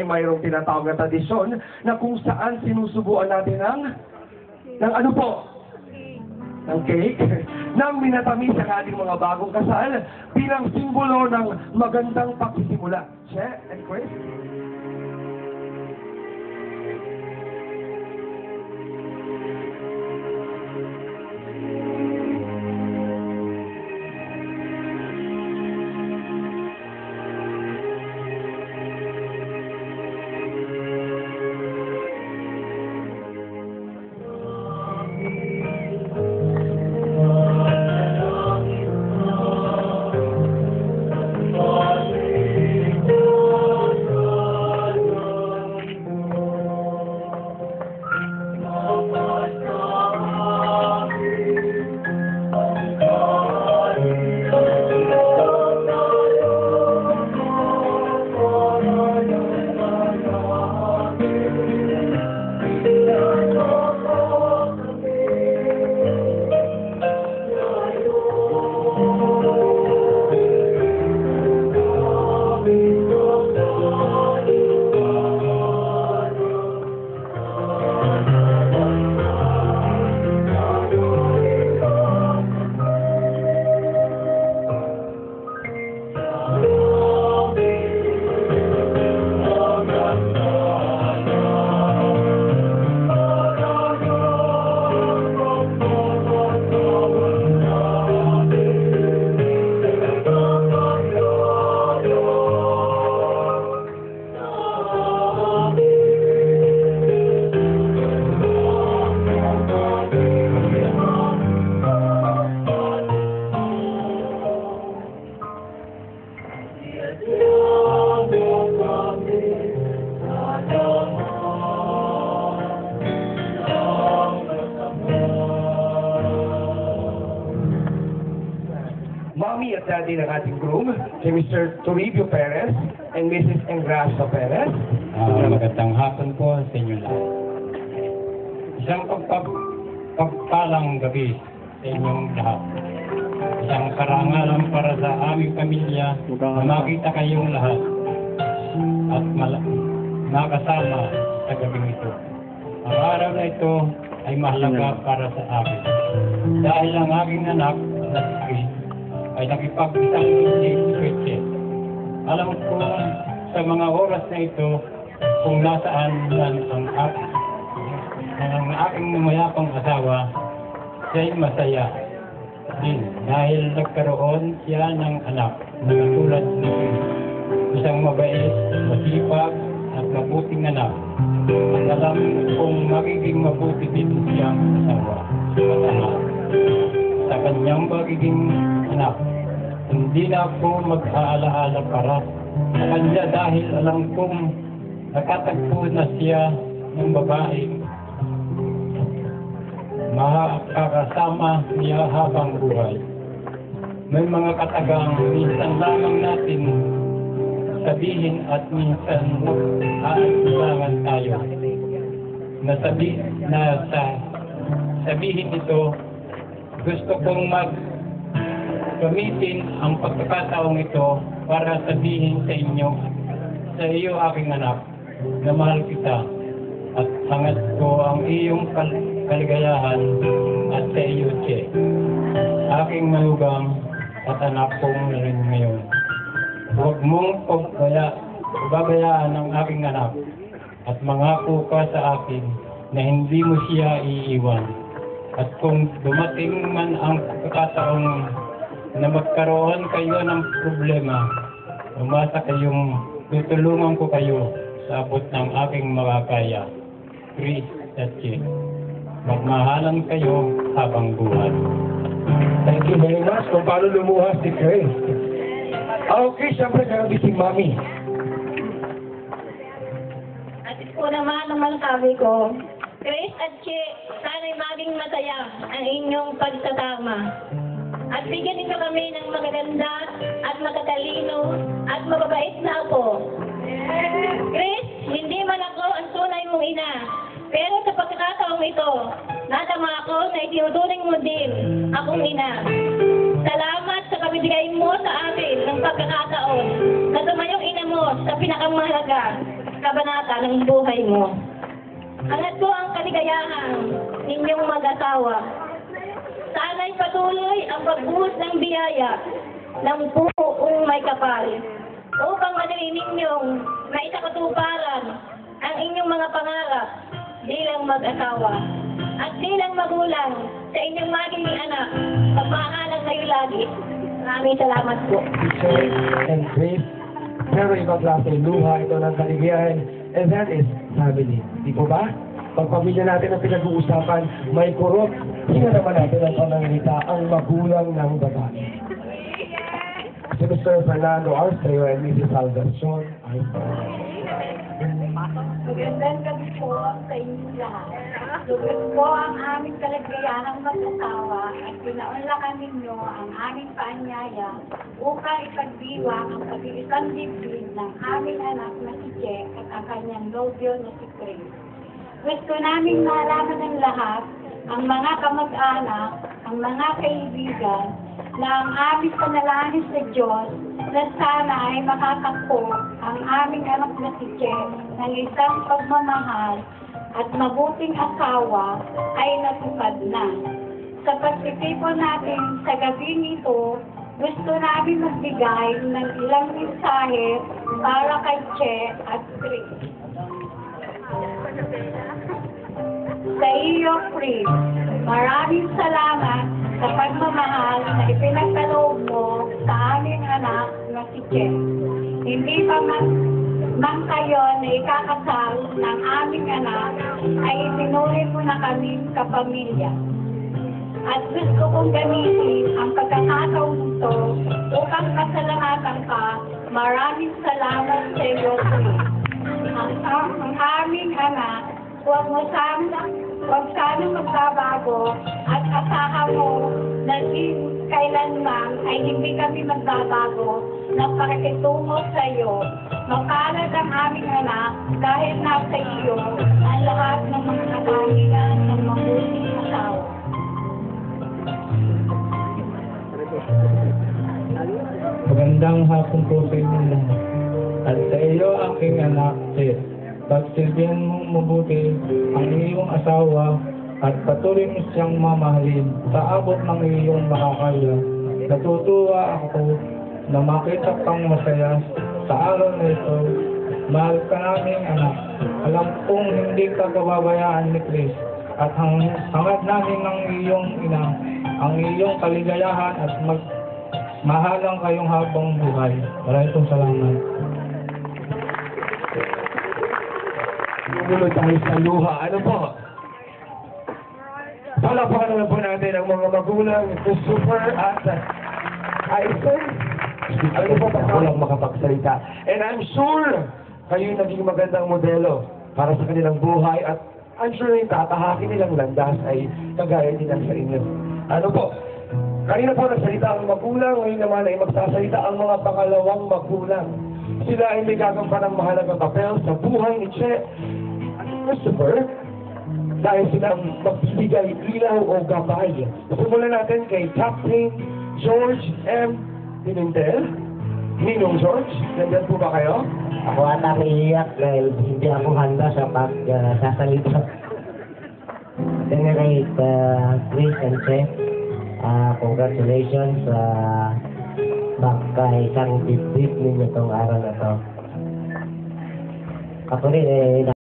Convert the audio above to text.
mayroong tinatawag na tradisyon na kung saan sinusubuan natin ng ano po? Ng cake? Nang minatamis sa ating mga bagong kasal bilang simbolo ng magandang pagsisimula. Che, and Chris? Mommy at Daddy ng ating groom, si Mr. Toribio Perez and Mrs. Engracia Perez. Magandang hapon po sa inyo lahat. Isang pagpalang gabi sa inyong lahat. Isang karangalan para sa aming pamilya na makita kayong lahat at makasama sa gabing ito. Ang araw na ito ay mahalaga para sa akin. Dahil ang aking anak na si Chris ay nakipag-isang isip. Alam ko sa mga oras na ito kung nasaan man ang aking mamayapang asawa, siya'y masaya din dahil nagkaroon siya ng anak na katulad ni Chris. Isang mabait, masipag at mabuting anak. At alam kong magiging mabuti din siyang asawa at anak. Sa kanyang magiging anak, hindi na ako mag-aalaala para sa kanya dahil alam kong nakatagpo na siya ng babae. Makakasama niya habang buhay. May mga katagang minsan lamang natin sabihin at minsan aalangan tayo. Sabihin ito, gusto kong gamitin ang pagkakataong ito para sabihin sa iyo aking anak, na mahal kita at hangad ko ang iyong kaligayahan at sa iyo, Che. Aking malugang at anak kong rin ngayon. Huwag mong pababayaan ang aking anak at mangako ka sa akin na hindi mo siya iiwan. At kung dumating man ang pagkakataong na magkaroon kayo ng problema, umasa kayong tutulungan ko kayo sa abot ng aking makakaya. Chris at Che. Magmahalan kayo habang buhay. Thank you very much kung paano lumuhas si Chris. Okay, siyempre grabe si Mami. At ito naman sabi ko, Chris at Che, sana'y maging masaya ang inyong pagsasama. At bigyan niyo kami ng magaganda at matatalino at mababait na apo. Chris, hindi man ako ang tunay mong ina, pero sa pagkakataong ito, nadama ako na itinuturing mo din akong ina. Salamat sa kabibigay mo sa akin ng pagkakataon na tumayong ina mo sa pinakamahalaga. kabanata ng buhay mo. Hangad ko ang kaligayahan ninyong mag-asawa. Sana'y patuloy ang pagbuhos ng biyaya ng buong may kapal upang madali ninyong maisakatuparan ang inyong mga pangarap bilang mag-asawa at bilang magulang sa inyong magiging anak. Pagmahalan kayo lagi. Maraming salamat po. Teacher and Grace, pero ibang klase luha ito ng kaligayahan, and that is family. Di po ba? Pag pamilya natin ang pinag-uusapan, may kurot, sino naman natin ang pananalita ang magulang ng babae. Si Mr. Fernando Arceo and Mrs. Salvacion Arceo. Magandang gabi po sa inyong lahat. Lugod po ang aming kalagayanang mag-asawa at pinaunlakan ninyo ang aming paanyaya upang ipagdiwang ang pag-iisang dibdib ng aming anak na si Che at ang kanyang nobyo na si Chris. Gusto naming malaman ng lahat, ang mga kamag-anak, ang mga kaibigan, na ang aming panalangin sa Diyos na sana ay makakako ang aming anak na si Che ng isang pagmamahal at mabuting asawa ay natupad na. Sa pagtitipon natin sa gabi nito, gusto namin magbigay ng ilang mensahe para kay Che at Chris. Sa iyo, Chris, maraming salamat sa pagmamahal na ipinagkaloob mo sa aming anak na si Che. Hindi pa man kayo na ikakasal ng aming anak, ay itinuloy mo na kaming kapamilya. At gusto kong gamitin ang pagkakataon ito upang pasalamatan ka. Maraming salamat sa iyo, Chris. Ang aming anak, huwag sana magbabago at asahan mo na kailanman ay hindi kami magbabago ng pakikitungo sa iyo. Mapalad ang aming anak dahil nasa iyo ang lahat ng mga katangian ng mabuting asawa. Magandang hapon po sa inyo lahat. At sa iyo, aking anak, Sis, pagsilbihan mong mabuti ang iyong asawa at patuloy mo siyang mamahalin sa abot ng iyong makakaya. Natutuwa ako na makita kang masaya sa araw na ito. Mahal ka naming anak. Alam kong hindi ka kababayaan ni Chris at hangad namin ng iyong ina ang iyong kaligayahan at mahalang kayong habang buhay. Maraming pong salamat. Tuloy tayo sa luha. Ano po? Palapakan naman po natin ang mga magulang, Christopher at Tyson. Ano po ba? Walang makapagsalita. And I'm sure kayo naging magandang modelo para sa kanilang buhay at I'm sure yung tatahakin nilang landas ay kagaya nila sa inyo. Ano po? Kanina po nagsalita ang magulang, ngayon naman ay magsasalita ang mga pangalawang magulang. Sila ay may gagampan ng mahalagang papel sa buhay ni Che at Christopher dahil silang magbibigay ilaw o gabay. Simulan natin kay Captain George M. Pimentel. Ninong George, nandiyan po ba kayo? Ako ata iiyak dahil hindi ako handa sa pagsasalita. Generate Chris and Che, congratulations sa isang dip ninyo itong araw na to. Ako rin